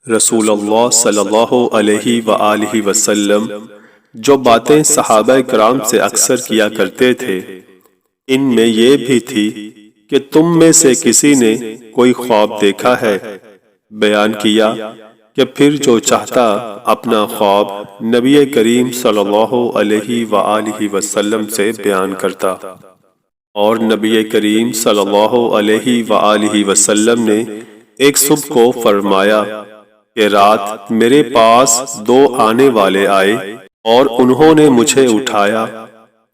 رسول اللہ صلی اللہ علیہ وآلہ وسلم جو باتیں صحابہ کرام سے اکثر کیا کرتے تھے ان میں یہ بھی تھی کہ تم میں سے کسی نے کوئی خواب دیکھا ہے، بیان کیا کہ پھر جو چاہتا اپنا خواب نبی کریم صلی اللہ علیہ وآلہ وسلم سے بیان کرتا، اور نبی کریم صلی اللہ علیہ وآلہ وسلم نے ایک صبح کو فرمایا کہ رات میرے پاس دو آنے والے آئے اور انہوں نے مجھے اٹھایا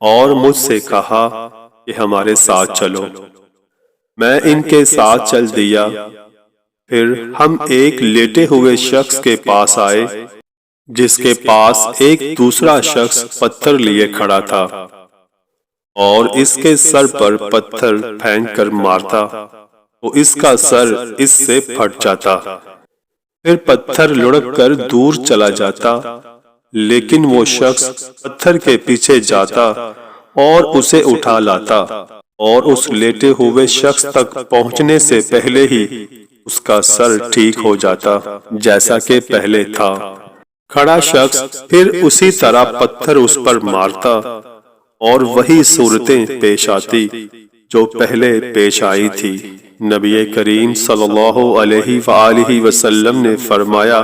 اور مجھ سے کہا کہ ہمارے ساتھ چلو۔ میں ان کے ساتھ چل دیا، پھر ہم ایک لیٹے ہوئے شخص کے پاس آئے جس کے پاس ایک دوسرا شخص پتھر لیے کھڑا تھا اور اس کے سر پر پتھر پھینک کر مارتا تو اس کا سر اس سے پھٹ جاتا، پھر پتھر لڑک کر دور چلا جاتا، لیکن وہ شخص پتھر کے پیچھے جاتا اور اسے اٹھا لاتا اور اس لیٹے ہوئے شخص تک پہنچنے سے پہلے ہی اس کا سر ٹھیک ہو جاتا جیسا کہ پہلے تھا۔ کھڑا شخص پھر اسی طرح پتھر اس پر مارتا اور وہی صورتیں پیش آتی جو پہلے پیش آئی تھی۔ نبی کریم صلی اللہ علیہ وآلہ وسلم نے فرمایا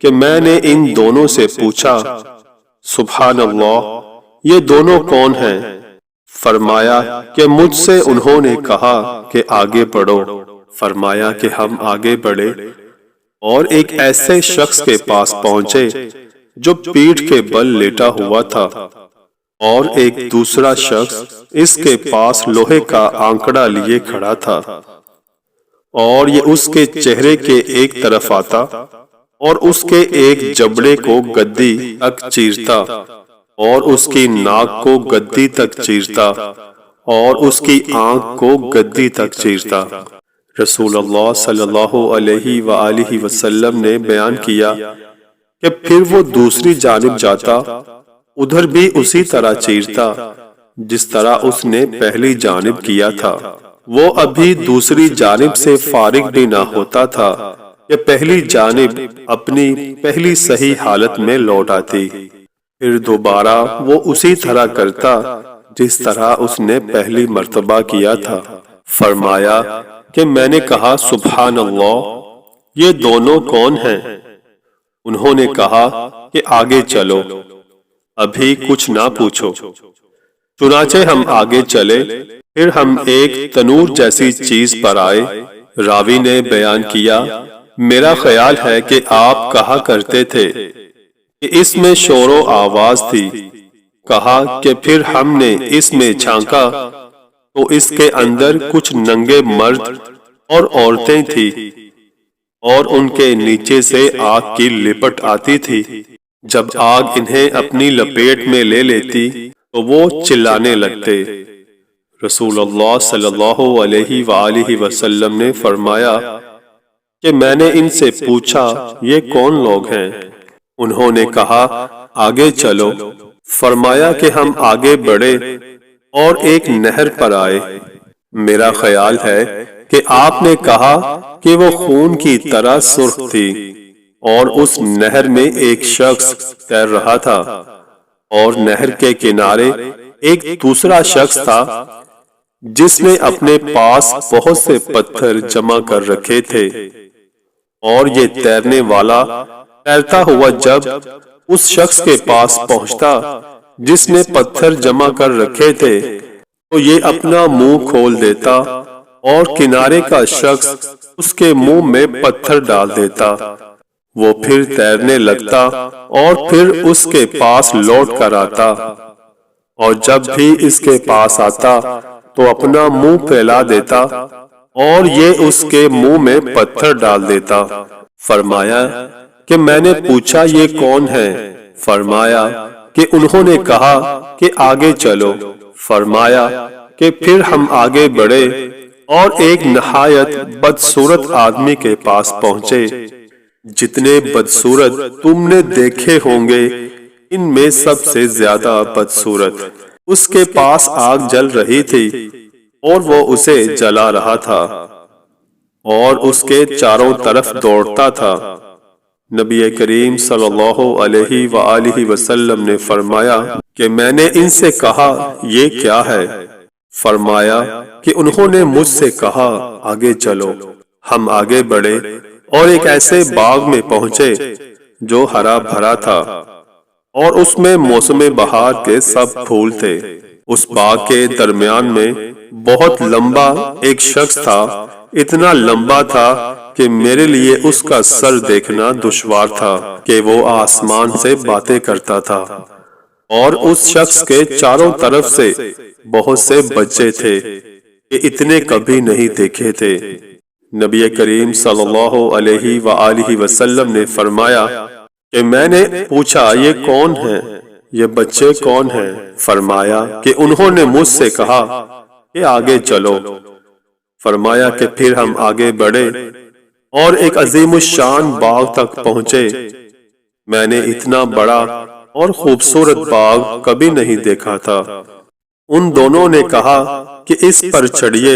کہ میں نے ان دونوں سے پوچھا سبحان اللہ، یہ دونوں کون ہیں؟ فرمایا کہ مجھ سے انہوں نے کہا کہ آگے بڑھو۔ فرمایا کہ ہم آگے بڑھے اور ایک ایسے شخص کے پاس پہنچے جو پیٹھ کے بل لیٹا ہوا تھا اور ایک دوسرا شخص اس کے پاس لوہے کا آنکڑا لیے کھڑا تھا اور یہ اس کے چہرے کے ایک طرف آتا اور اس کے ایک جبڑے کو گدی تک چیرتا اور اس کی ناک کو گدی تک چیرتا اور اس کی آنکھ کو گدی تک چیرتا۔ رسول اللہ صلی اللہ علیہ وآلہ وسلم نے بیان کیا کہ پھر وہ دوسری جانب جاتا، ادھر بھی اسی طرح چیرتا جس طرح اس نے پہلی جانب کیا تھا۔ وہ ابھی دوسری جانب سے فارغ بھی نہ ہوتا تھا کہ پہلی جانب اپنی پہلی صحیح حالت میں لوٹ آتی، پھر دوبارہ وہ اسی طرح کرتا جس طرح اس نے پہلی مرتبہ کیا تھا۔ فرمایا کہ میں نے کہا سبحان اللہ، یہ دونوں کون ہیں؟ انہوں نے کہا کہ آگے چلو، ابھی کچھ نہ پوچھو۔ چنانچہ ہم آگے چلے، پھر ہم ایک تنور جیسی چیز پر آئے۔ راوی نے بیان کیا میرا خیال ہے کہ آپ کہا کرتے تھے کہ اس میں شور و آواز تھی۔ کہا کہ پھر ہم نے اس میں جھانکا تو اس کے اندر کچھ ننگے مرد اور عورتیں تھی اور ان کے نیچے سے آگ کی لپٹ آتی تھی۔ جب آگ انہیں اپنی لپیٹ میں لے لیتی تو وہ چلانے لگتے۔ رسول اللہ صلی اللہ علیہ وآلہ وسلم نے فرمایا کہ میں نے ان سے پوچھا یہ کون لوگ ہیں؟ انہوں نے کہا آگے چلو۔ فرمایا کہ ہم آگے بڑھے اور ایک نہر پر آئے۔ میرا خیال ہے کہ آپ نے کہا کہ وہ خون کی طرح سرخ تھی اور اس نہر میں ایک شخص تیر رہا تھا اور نہر کے کنارے ایک دوسرا شخص تھا جس نے اپنے پاس بہت سے پتھر جمع کر رکھے تھے، اور یہ تیرنے والا تیرتا ہوا جب اس شخص کے پاس پہنچتا جس نے پتھر جمع کر رکھے تھے تو یہ اپنا منہ کھول دیتا اور کنارے کا شخص اس کے منہ میں پتھر ڈال دیتا۔ وہ پھر تیرنے لگتا اور پھر اس کے پاس لوٹ کر آتا، اور جب بھی اس کے پاس آتا تو اپنا منہ پھیلا دیتا اور یہ اس کے منہ میں پتھر ڈال دیتا۔ فرمایا کہ میں نے پوچھا یہ کون ہے؟ فرمایا کہ انہوں نے کہا کہ آگے چلو۔ فرمایا کہ پھر ہم آگے بڑھے اور ایک نہایت بدصورت آدمی کے پاس پہنچے۔ جتنے بدصورت تم نے دیکھے ہوں گے ان میں سب سے زیادہ بدصورت۔ اس کے پاس آگ جل رہی تھی اور وہ اسے جلا رہا تھا اور اس کے چاروں طرف دوڑتا تھا نبی کریم صلی اللہ علیہ وآلہ وسلم نے فرمایا کہ میں نے ان سے کہا یہ کیا ہے؟ فرمایا کہ انہوں نے مجھ سے کہا آگے چلو۔ ہم آگے بڑھے اور ایک ایسے باغ میں پہنچے جو ہرا بھرا تھا اور اس میں موسم بہار کے سب پھول تھے۔ اس باغ کے درمیان میں بہت لمبا ایک شخص تھا، اتنا لمبا تھا کہ میرے لیے اس کا سر دیکھنا دشوار تھا کہ وہ آسمان سے باتیں کرتا تھا، اور اس شخص کے چاروں طرف سے بہت سے بچے تھے کہ اتنے کبھی نہیں دیکھے تھے۔ نبی کریم صلی اللہ علیہ وآلہ وسلم نے فرمایا کہ میں نے پوچھا یہ کون ہیں؟ یہ بچے کون ہیں؟ فرمایا کہ انہوں نے مجھ سے کہا کہ آگے چلو۔ فرمایا کہ پھر ہم آگے بڑھے اور ایک عظیم الشان باغ تک پہنچے۔ میں نے اتنا بڑا اور خوبصورت باغ کبھی نہیں دیکھا تھا۔ ان دونوں نے کہا کہ اس پر چڑھیے۔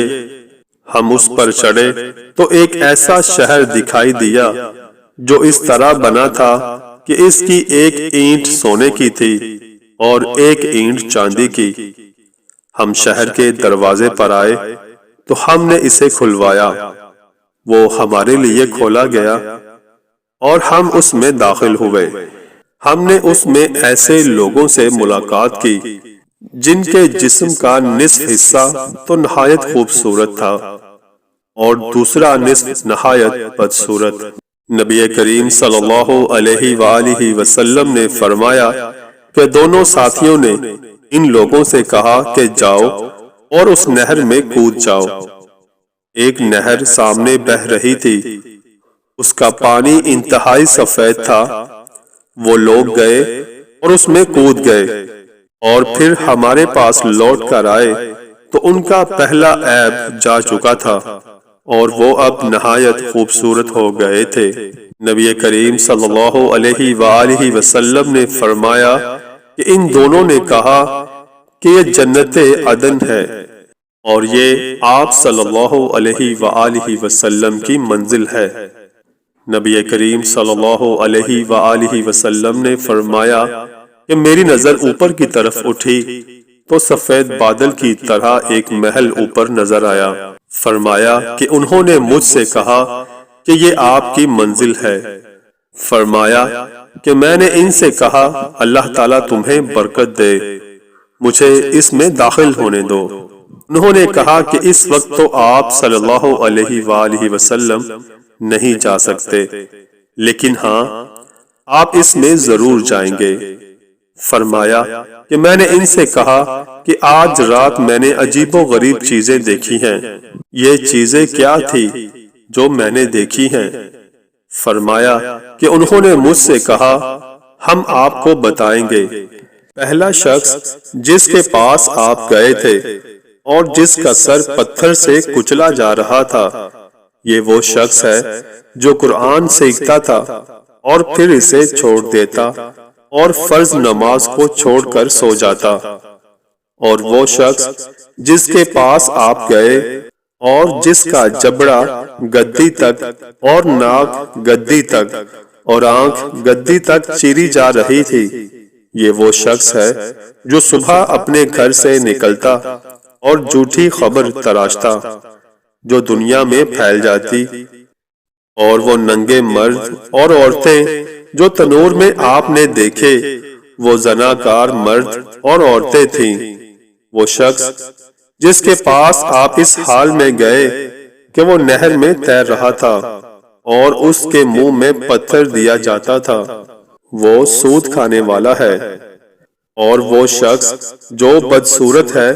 ہم اس پر چڑھے تو ایک ایسا شہر دکھائی دیا جو اس طرح بنا تھا کہ اس کی ایک اینٹ سونے کی تھی اور ایک اینٹ چاندی کی۔ ہم شہر کے دروازے پر آئے تو ہم نے اسے کھلوایا، وہ ہمارے لیے کھولا گیا اور ہم اس میں داخل ہوئے۔ ہم نے اس میں ایسے لوگوں سے ملاقات کی جن کے جسم کا نصف حصہ تو نہایت خوبصورت تھا اور دوسرا نصف نہایت بدصورت۔ نبی کریم صلی اللہ علیہ وآلہ وسلم نے فرمایا کہ دونوں ساتھیوں نے ان لوگوں سے کہا کہ جاؤ اور اس نہر میں کود جاؤ۔ ایک نہر سامنے بہہ رہی تھی، اس کا پانی انتہائی سفید تھا۔ وہ لوگ گئے اور اس میں کود گئے اور پھر ہمارے پاس لوٹ کر آئے تو ان کا پہلا عیب جا چکا تھا اور وہ اب نہایت خوبصورت ہو گئے تھے۔ نبی کریم صلی اللہ علیہ وآلہ وسلم نے فرمایا کہ ان دونوں نے کہا کہ یہ جنت عدن ہے اور یہ آپ صلی اللہ علیہ وآلہ وسلم کی منزل ہے۔ نبی کریم صلی اللہ علیہ وآلہ وسلم نے فرمایا کہ میری نظر اوپر کی طرف اٹھی تو سفید بادل کی طرح ایک محل اوپر نظر آیا۔ فرمایا کہ انہوں نے مجھ سے کہا کہ یہ آپ کی منزل ہے۔ فرمایا کہ میں نے ان سے کہا اللہ تعالیٰ تمہیں برکت دے، مجھے اس میں داخل ہونے دو۔ انہوں نے کہا کہ اس وقت تو آپ صلی اللہ علیہ وآلہ وسلم نہیں جا سکتے، لیکن ہاں آپ اس میں ضرور جائیں گے۔ فرمایا کہ میں نے ان سے کہا کہ آج رات میں نے عجیب و غریب چیزیں دیکھی ہیں، یہ چیزیں کیا تھی جو میں نے دیکھی ہیں؟ فرمایا کہ انہوں نے مجھ سے کہا ہم آپ کو بتائیں گے۔ پہلا شخص جس کے پاس آپ گئے تھے اور جس کا سر پتھر سے کچلا جا رہا تھا، یہ وہ شخص ہے جو قرآن سیکھتا تھا اور پھر اسے چھوڑ دیتا اور فرض نماز کو چھوڑ کر سو جاتا۔ اور وہ شخص جس کے پاس آپ گئے اور جس کا جبڑا گدی تک اور ناک گدی تک اور آنکھ گدی تک چیری جا رہی تھی، یہ وہ شخص ہے جو صبح اپنے گھر سے نکلتا اور جھوٹی خبر تراشتا جو دنیا میں پھیل جاتی، اور وہ ننگے مرد اور عورتیں جو تنور میں آپ نے دیکھے وہ زناکار مرد اور عورتیں تھیں۔ وہ شخص جس کے پاس آپ اس حال میں گئے کہ وہ نہر میں تیر رہا تھا اور اس کے منہ میں پتھر دیا جاتا تھا، وہ سود کھانے والا ہے۔ اور وہ شخص جو بدصورت ہے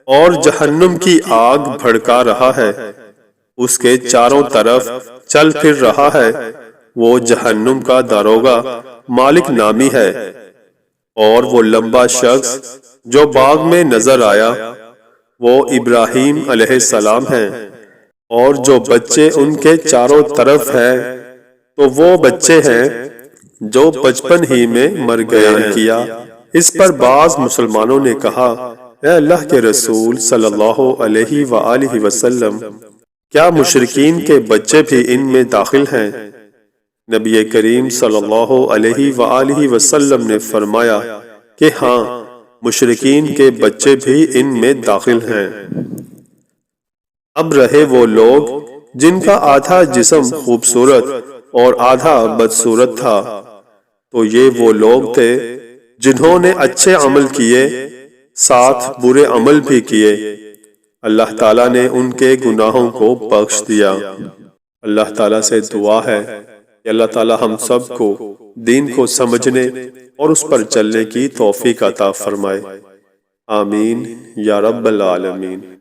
اور جہنم کی آگ بھڑکا رہا ہے، اس کے چاروں طرف چل پھر رہا ہے، وہ جہنم کا داروغہ مالک نامی ہے۔ اور وہ لمبا شخص جو باغ میں نظر آیا وہ ابراہیم علیہ السلام ہے، اور جو بچے ان کے چاروں طرف ہیں تو وہ بچے ہیں جو بچپن ہی میں مر گئے کیا۔ اس پر بعض مسلمانوں نے کہا اے اللہ کے رسول صلی اللہ علیہ وآلہ وسلم، کیا مشرکین کے بچے بھی ان میں داخل ہیں؟ نبی کریم صلی اللہ علیہ وآلہ وسلم نے فرمایا کہ ہاں، مشرکین کے بچے بھی ان میں داخل ہیں۔ اب رہے وہ لوگ جن کا آدھا جسم خوبصورت اور آدھا بدصورت تھا، تو یہ وہ لوگ تھے جنہوں نے اچھے عمل کیے، ساتھ برے عمل بھی کیے۔ اللہ تعالیٰ نے ان کے گناہوں کو بخش دیا۔ اللہ تعالیٰ سے دعا ہے کہ اللہ تعالیٰ ہم سب کو دین کو سمجھنے اور اس پر چلنے کی توفیق عطا فرمائے۔ آمین یا رب العالمین۔